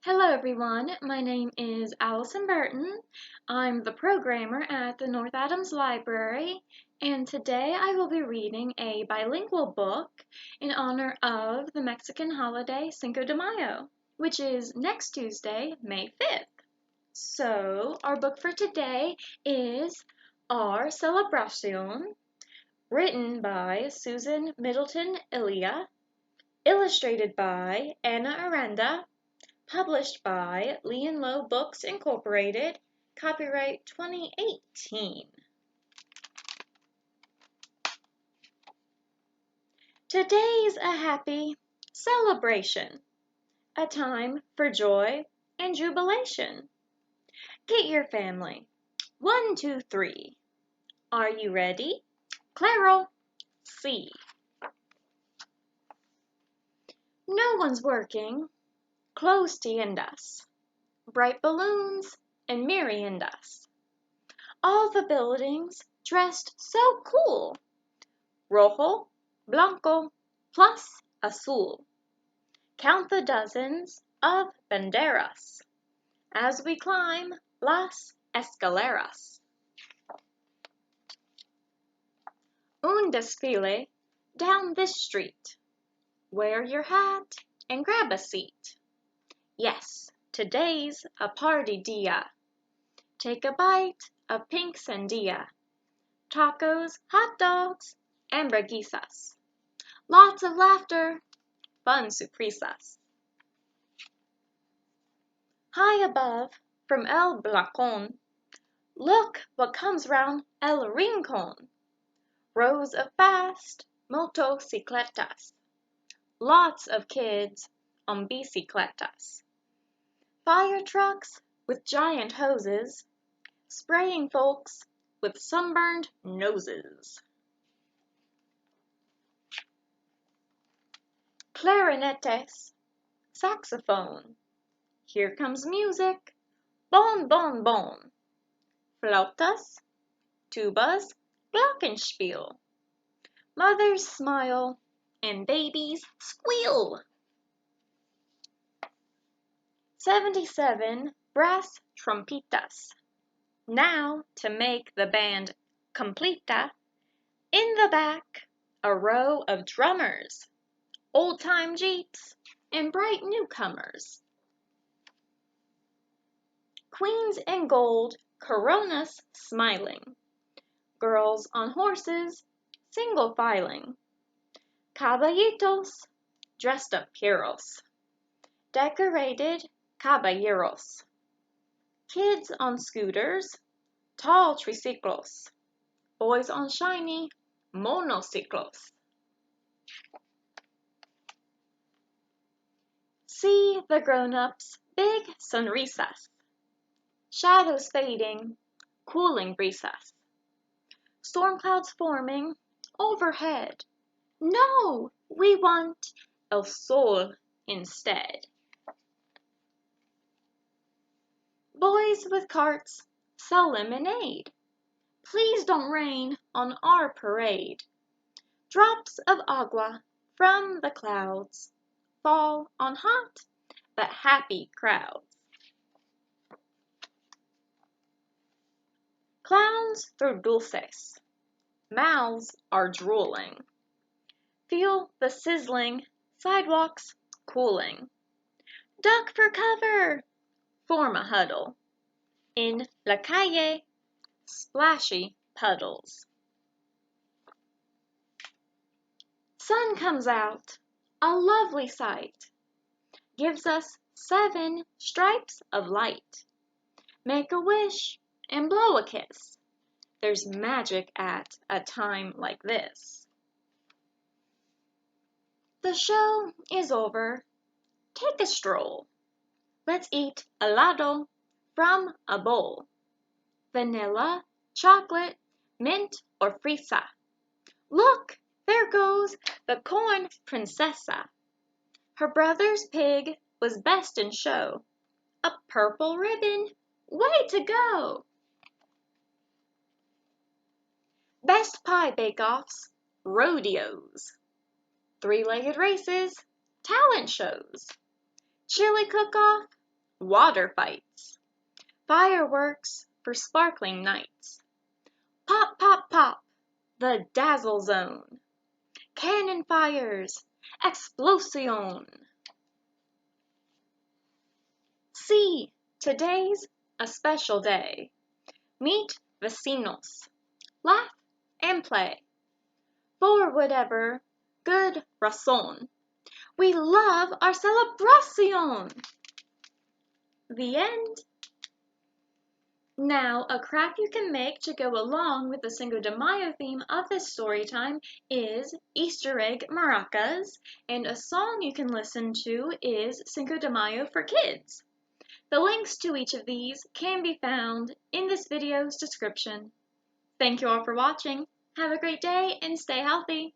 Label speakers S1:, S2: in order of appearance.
S1: Hello everyone, my name is Allison Burton. I'm the programmer at the North Adams Library, and today I will be reading a bilingual book in honor of the Mexican holiday Cinco de Mayo, which is next Tuesday, May 5th. So, our book for today is Our Celebration, written by Susan Middleton Ilia, illustrated by Anna Aranda, published by Lee and Low Books Incorporated, copyright 2018. Today's a happy celebration, a time for joy and jubilation. Get your family. 1, 2, 3. Are you ready? Claro. C. No one's working. Close tiendas. Bright balloons and meriendas. All the buildings dressed so cool. Rojo, blanco, plus azul. Count the dozens of banderas as we climb las escaleras. Un desfile down this street. Wear your hat and grab a seat. Yes, today's a party dia. Take a bite of pink sandia. Tacos, hot dogs, and braguisas. Lots of laughter, fun sorpresas. High above, from El Balcón, look what comes round El Rincón. Rows of fast motocicletas. Lots of kids on bicicletas. Fire trucks with giant hoses, spraying folks with sunburned noses. Clarinetes, saxophone. Here comes music, bon, bon, bon. Flautas, tubas, glockenspiel. Mothers smile and babies squeal. 77 brass trompitas. Now to make the band completa, in the back a row of drummers, old-time jeeps, and bright newcomers. Queens in gold, coronas smiling. Girls on horses, single filing. Caballitos, dressed up heroes. Decorated caballeros. Kids on scooters, tall triciclos. Boys on shiny monociclos. See the grown-ups' big sonrisas. Shadows fading, cooling breezes. Storm clouds forming overhead. No, we want el sol instead. Boys with carts sell lemonade. Please don't rain on our parade. Drops of agua from the clouds fall on hot but happy crowds. Clowns throw dulces. Mouths are drooling. Feel the sizzling, sidewalks cooling. Duck for cover. Form a huddle. In la calle, splashy puddles. Sun comes out, a lovely sight. Gives us 7 stripes of light. Make a wish and blow a kiss. There's magic at a time like this. The show is over. Take a stroll. Let's eat helado from a bowl. Vanilla, chocolate, mint, or fresa. Look, there goes the corn princessa. Her brother's pig was best in show. A purple ribbon, way to go! Best pie bake-offs, rodeos. 3-legged races, talent shows. Chili cook-off, water fights, fireworks for sparkling nights. Pop, pop, pop, the dazzle zone. Cannon fires, explosion. See, today's a special day. Meet vecinos, laugh and play. For whatever good razón, we love our celebración. The end. Now, a craft you can make to go along with the Cinco de Mayo theme of this story time is Easter egg maracas, and a song you can listen to is Cinco de Mayo for Kids. The links to each of these can be found in this video's description. Thank you all for watching. Have a great day and stay healthy.